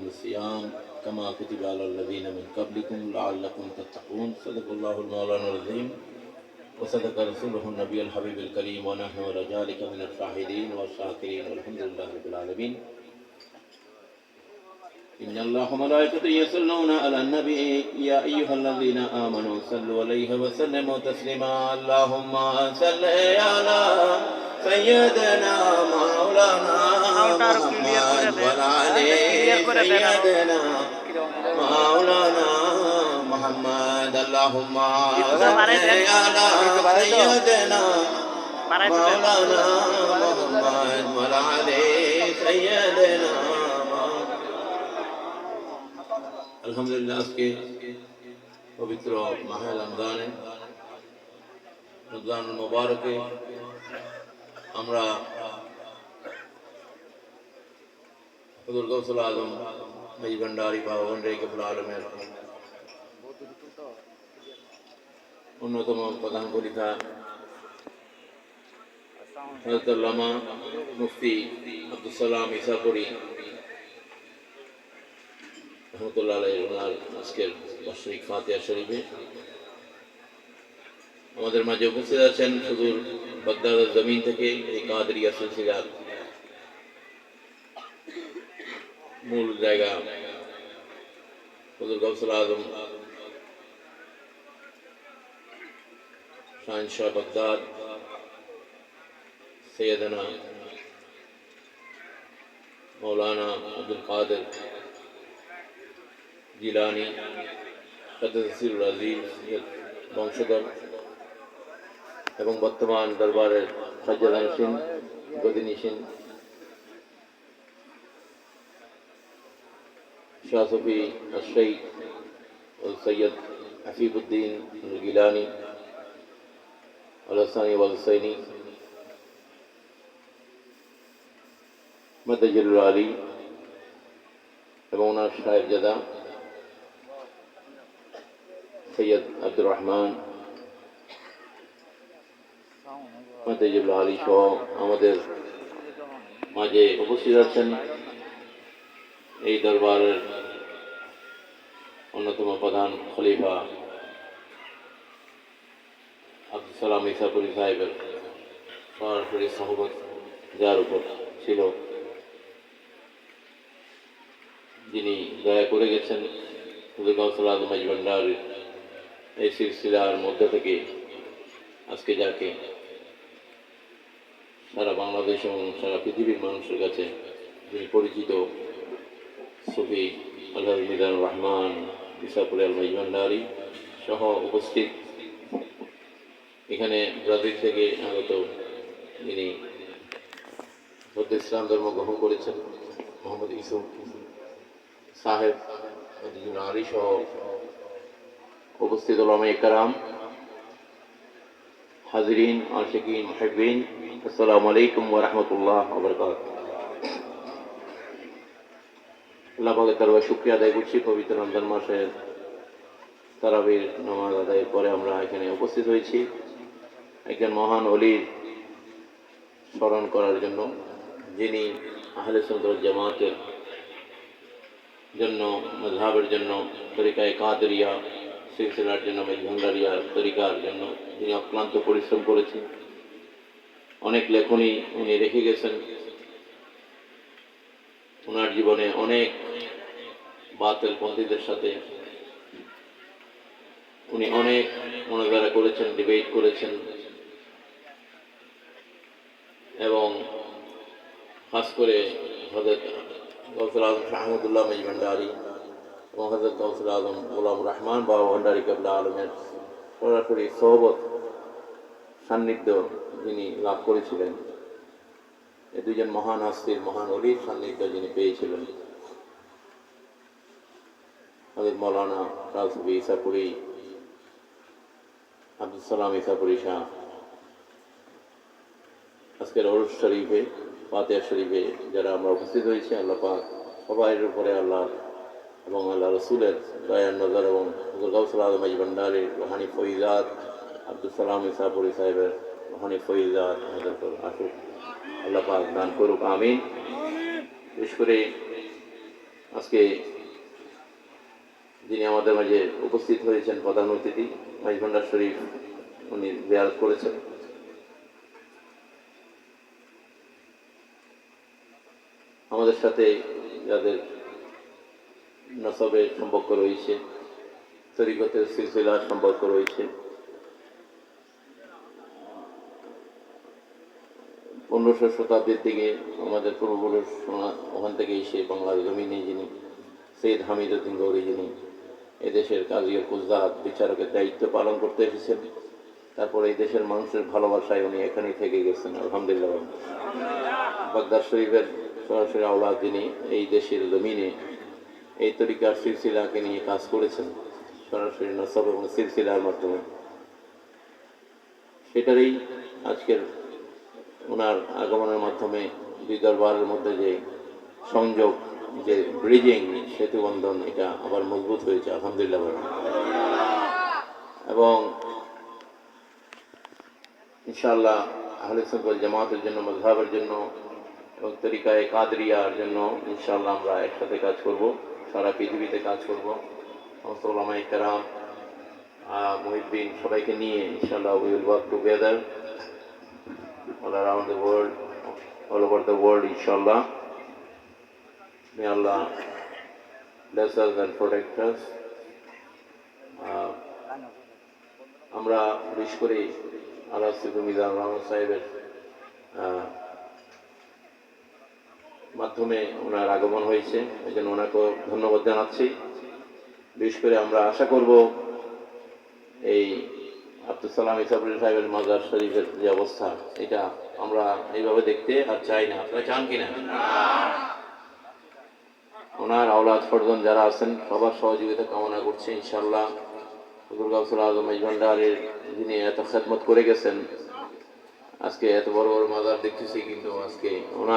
الصيام كما كتب على الذين من قبلكم لعلكم تتقون صدق الله المولانا العظيم وصدق رسوله النبي الحبيب الكريم ونحن على ذلك من الشاهدين والشاكرين والحمد لله رب العالمين إن الله وملائكته يصلون على النبي يا أيها الذين آمنوا صلوا عليه وسلموا تسليما اللهم صل على سيدنا مولانا محمد وعلى آل سيدنا مولانا محمد اللهم صل على سيدنا مولانا محمد وعلى آل سيدنا আলহামদুলিল্লাহ আজকে পবিত্র মাহে রমজান মুবারকে আমরা হুজুর গৌসুল আজম মেজর ভান্ডারী বাবা ভন্ডারী কেবল আলমের অন্যতম প্রধান খলিফা হযরত আল্লামা মুফতি আব্দুল সালাম ইসাপুরী রহমতুল্লাহ আলাইহি ওনার আজকের বার্ষিক ফাতিহা শরীফে আমাদের মাঝে উপস্থিত আছেন সুদূর বাগদাদের জমিন থেকে এই কাদরিয়া সিলসিলার মূল জায়গা হুজুর গৌসুল আজম শাহনশাহ বাগদাদ সৈয়দনা মৌলানা আব্দুল কাদের জিলানি কাদ্দাসির আজিজ বংশধর এবং বর্তমান দরবারের সাজ্জাদানশীন গদিনিশীন শাহ সুফি আশ-শাইখ সৈয়দ হাফিজউদ্দিন গিলানি আল-হাসানি ওয়াল হুসাইনি মাদাজুল আলী এবং ওনার সাহেবজাদা সৈয়দ আব্দুর রহমান মাদাজুল আলী সহ আমাদের মাঝে উপস্থিত আছেন এই দরবারের অন্যতম প্রধান খলিফা আব্দুল সালাম ইসাপুরী সাহেবের সরাসরি সহবত যার উপর ছিল, যিনি দয়া করে গেছেন হুজুর গৌসুল আজম মেজর ভান্ডারীর এই সিলসিলার মধ্যে থেকে আজকে যাকে সারা বাংলাদেশ এবং সারা পৃথিবীর মানুষের কাছে যিনি পরিচিত সুফি আলহাজ মিজানুর রহমান ইসাপুরী আল মেজর ভান্ডারী সহ উপস্থিত এখানে ব্রাজিল থেকে আগত যিনি বৌদ্ধ ইসলাম ধর্ম গ্রহণ করেছেন মোহাম্মদ ইউসুফ সাহেব আলী সহ উপস্থিত উলামায়ে কেরাম, হাজিরিন আশিকিন মুহিব্বিন, আসসালামু আলাইকুম ওয়া রাহমাতুল্লাহি ওয়া বারাকাতুহু। আল্লাহ পাকের দরবারে শুকরিয়া আদায় করছি, পবিত্র রমজান মাসে তারাবির নামাজ আদায়ের পরে আমরা এখানে উপস্থিত হয়েছি একজন মহান ওলির স্মরণ করার জন্য, যিনি আহলে সুন্নাত ওয়াল জামাতের জন্য, মাযহাবের জন্য, তরিকায়ে কাদরিয়া সিলসিলার জন্য, মেজর ভান্ডারিয়া তরিকার জন্য তিনি অক্লান্ত পরিশ্রম করেছেন। অনেক লেখনী উনি রেখে গেছেন। ওনার জীবনে অনেক বাতিল পন্থীদের সাথে উনি অনেক মোনাজারা করেছেন, ডিবেট করেছেন এবং খাস করে হযরত গৌসুল আজম শাহ আহমদুল্লাহ মেজর ভান্ডারী এবং হযরত গৌসুল আজম গোলামুর রহমান বাবা ভান্ডারী কেবলা আলমের সরাসরি সোহবত সান্নিধ্য যিনি লাভ করেছিলেন, এই দুজন মহান হাস্তির মহান অলির সান্নিধ্য যিনি পেয়েছিলেন, হযরত মৌলানা শাহ সুফি ইসাপুরী আব্দুল সালাম ইসাপুরী শাহ। আজকের ওরস শরীফে ফাতিহা শরীফে যারা আমরা উপস্থিত হয়েছি, আল্লাহ পাক সবাইয়ের উপরে আল্লাহ এবং আল্লাহ রসুলের দয়ার নজর এবং হুজুর গৌসুল আজম মেজর ভান্ডারীর রুহানি ফয়িজাত, আব্দুল সালাম ইসাপুরী সাহেবের রুহানি ফয়িজাত আমাদের উপর আসুক, আল্লাহ পাক দান করুক, আমিন। বিশেষ করে আজকে যিনি আমাদের মাঝে উপস্থিত হয়েছেন প্রধান অতিথি মাইজভান্ডার শরীফ, উনি জিয়ারত করেছেন। আমাদের সাথে যাদের নসবের সম্পর্ক রয়েছে, তরিকতের সিলসিলার সম্পর্ক রয়েছে, 1500 শতাব্দীর দিকে আমাদের পূর্বপুরুষ ওখান থেকে এসে বাংলার জমিনে যিনি সৈয়দ হামিদউদ্দিন গৌরী, যিনি এদেশের কাজী ও কুজদাত বিচারকের দায়িত্ব পালন করতে এসেছেন, তারপরে এই দেশের মানুষের ভালোবাসায় উনি এখানেই থেকে গেছেন, আলহামদুলিল্লাহ। বাগদাদ শরীফের সরাসরি আওলাদ, যিনি এই দেশের জমিনে এই তরিকার সিলসিলাকে নিয়ে কাজ করেছেন সরাসরি নসব এবং সিলসিলার মাধ্যমে, সেটারই আজকের ওনার আগমনের মাধ্যমে দুই দরবারের মধ্যে যে সংযোগ, যে ব্রিজিং, সেতু বন্ধন, এটা আবার মজবুত হয়েছে, আলহামদুলিল্লাহ। এবং ইনশাআল্লাহ আহলে সুন্নাত ওয়াল জামাতের জন্য, মাযহাবের জন্য এবং তরিকায়ে কাদরিয়ার জন্য ইনশাআল্লাহ আমরা একসাথে কাজ করব, সারা পৃথিবীতে কাজ করব। সমস্ত উলামায়ে কেরাম, মুহিদ্দিন, সবাইকে নিয়ে ইনশাআল্লাহ we will work together all around the world, all over the world, inshallah. May Allah bless us and protect us. আমরা বিশেষ করে আল্লাহ মিজানুর রহমান সাহেবের মাধ্যমে ওনার আগমন হয়েছে, এই জন্য ওনাকেও ধন্যবাদ জানাচ্ছি। বিশেষ করে আমরা আশা করব এই আব্দুল সালাম ইসাবুল সাহেবের মাজার শরীফের যে অবস্থা, এটা আমরা এইভাবে দেখতে আর চাই না। আপনারা চান কিনা? ওনার আওলাদ ফরজন যারা আছেন সবার সহযোগিতা কামনা করছে ইনশাআল্লাহ। হুজুর গাউসুল আজম মাইজভান্ডারীর যিনি এত খেদমত করে গেছেন, আজকে এত বড় বড় মাজার দেখতেছি, কিন্তু আজকে ওনার